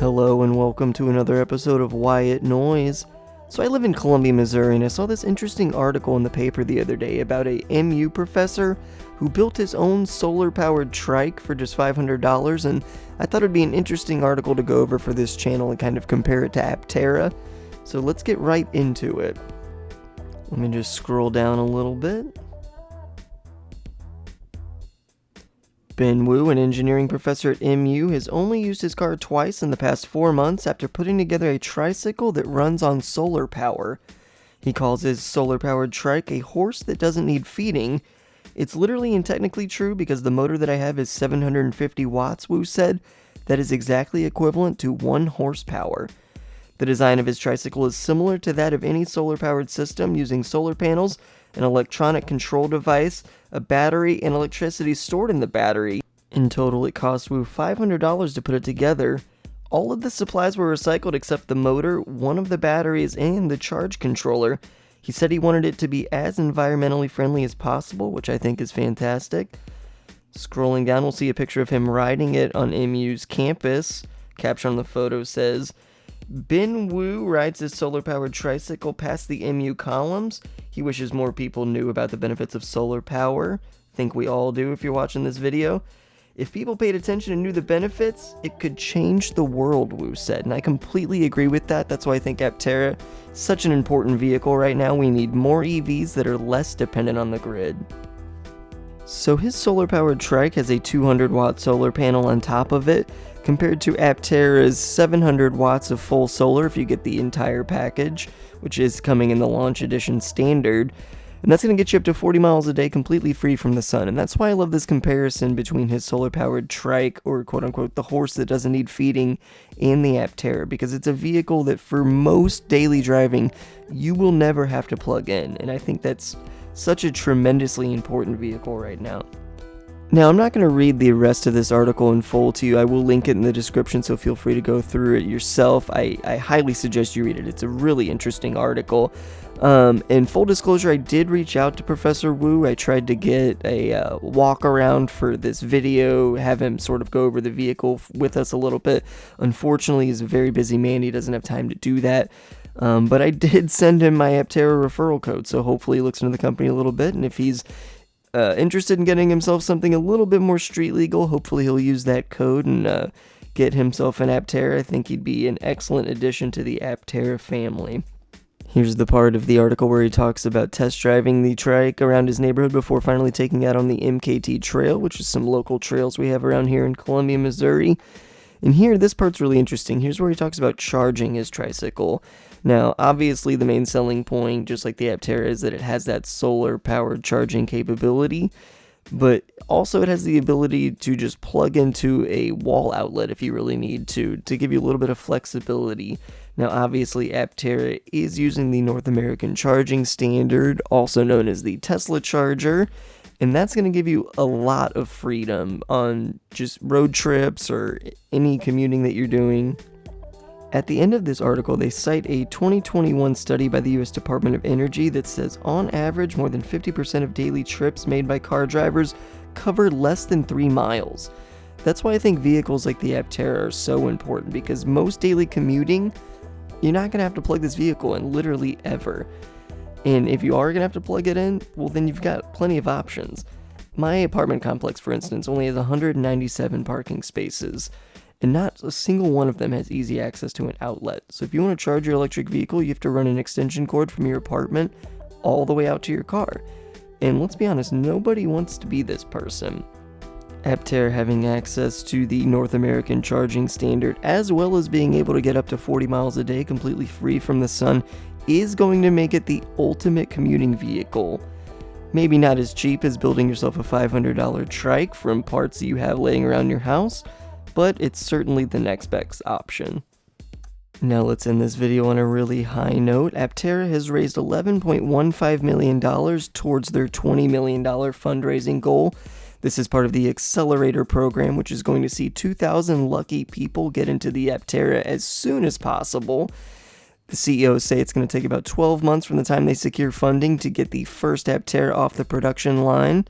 Hello and welcome to another episode of Wyatt Noise. So I live in Columbia, Missouri, and I saw this interesting article in the paper the other day about a MU professor who built his own solar-powered trike for just $500, and I thought it'd be an interesting article to go over for this channel and kind of compare it to Aptera. So let's get right into it. Let me just scroll down a little bit. Ben Wu, an engineering professor at MU, has only used his car twice in the past 4 months after putting together a tricycle that runs on solar power. He calls his solar-powered trike a horse that doesn't need feeding. It's literally and technically true because the motor that I have is 750 watts, Wu said. That is exactly equivalent to 1 horsepower. The design of his tricycle is similar to that of any solar-powered system using solar panels, an electronic control device, a battery, and electricity stored in the battery. In total, it cost Wu $500 to put it together. All of the supplies were recycled except the motor, one of the batteries, and the charge controller. He said he wanted it to be as environmentally friendly as possible, which I think is fantastic. Scrolling down, we'll see a picture of him riding it on MU's campus. Caption on the photo says, Ben Wu rides his solar-powered tricycle past the MU columns. He wishes more people knew about the benefits of solar power. Think we all do if you're watching this video. If people paid attention and knew the benefits, it could change the world, Wu said, and I completely agree with that. That's why I think Aptera is such an important vehicle right now. We need more EVs that are less dependent on the grid. So his solar-powered trike has a 200-watt solar panel on top of it, compared to Aptera's 700 watts of full solar if you get the entire package, which is coming in the launch edition standard. And that's going to get you up to 40 miles a day completely free from the sun. And that's why I love this comparison between his solar-powered trike, or quote-unquote the horse that doesn't need feeding, and the Aptera, because it's a vehicle that for most daily driving, you will never have to plug in. And I think that's such a tremendously important vehicle right now. Now, I'm not going to read the rest of this article in full to you. I will link it in the description, so feel free to go through it yourself. I highly suggest you read it. It's a really interesting article. In full disclosure, I did reach out to Professor Wu. I tried to get a walk around for this video, have him sort of go over the vehicle with us a little bit. Unfortunately, he's a very busy man. He doesn't have time to do that. But I did send him my Aptera referral code, so hopefully he looks into the company a little bit, and if he's interested in getting himself something a little bit more street legal, hopefully he'll use that code and get himself an Aptera. I think he'd be an excellent addition to the Aptera family. Here's the part of the article where he talks about test driving the trike around his neighborhood before finally taking out on the MKT trail, which is some local trails we have around here in Columbia, Missouri. And here, this part's really interesting. Here's where he talks about charging his tricycle. Now, obviously, the main selling point, just like the Aptera, is that it has that solar-powered charging capability, but also it has the ability to just plug into a wall outlet if you really need to give you a little bit of flexibility. Now, obviously, Aptera is using the North American charging standard, also known as the Tesla charger, and that's going to give you a lot of freedom on just road trips or any commuting that you're doing. At the end of this article, they cite a 2021 study by the U.S. Department of Energy that says, on average, more than 50% of daily trips made by car drivers cover less than 3 miles. That's why I think vehicles like the Aptera are so important, because most daily commuting, you're not going to have to plug this vehicle in literally ever. And if you are going to have to plug it in, well, then you've got plenty of options. My apartment complex, for instance, only has 197 parking spaces, and not a single one of them has easy access to an outlet. So if you want to charge your electric vehicle, you have to run an extension cord from your apartment all the way out to your car. And let's be honest, nobody wants to be this person. Aptera having access to the North American charging standard, as well as being able to get up to 40 miles a day completely free from the sun, is going to make it the ultimate commuting vehicle. Maybe not as cheap as building yourself a $500 trike from parts that you have laying around your house, but it's certainly the next best option. Now let's end this video on a really high note. Aptera has raised $11.15 million towards their $20 million fundraising goal. This is part of the Accelerator program, which is going to see 2,000 lucky people get into the Aptera as soon as possible. The CEOs say it's going to take about 12 months from the time they secure funding to get the first Aptera off the production line.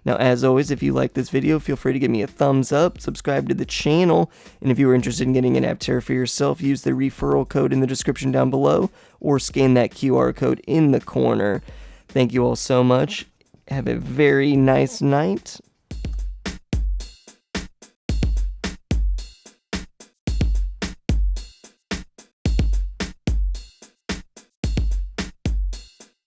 Now, as always, if you like this video, feel free to give me a thumbs up, subscribe to the channel, and if you are interested in getting an Aptera for yourself, use the referral code in the description down below, or scan that QR code in the corner. Thank you all so much. Have a very nice night.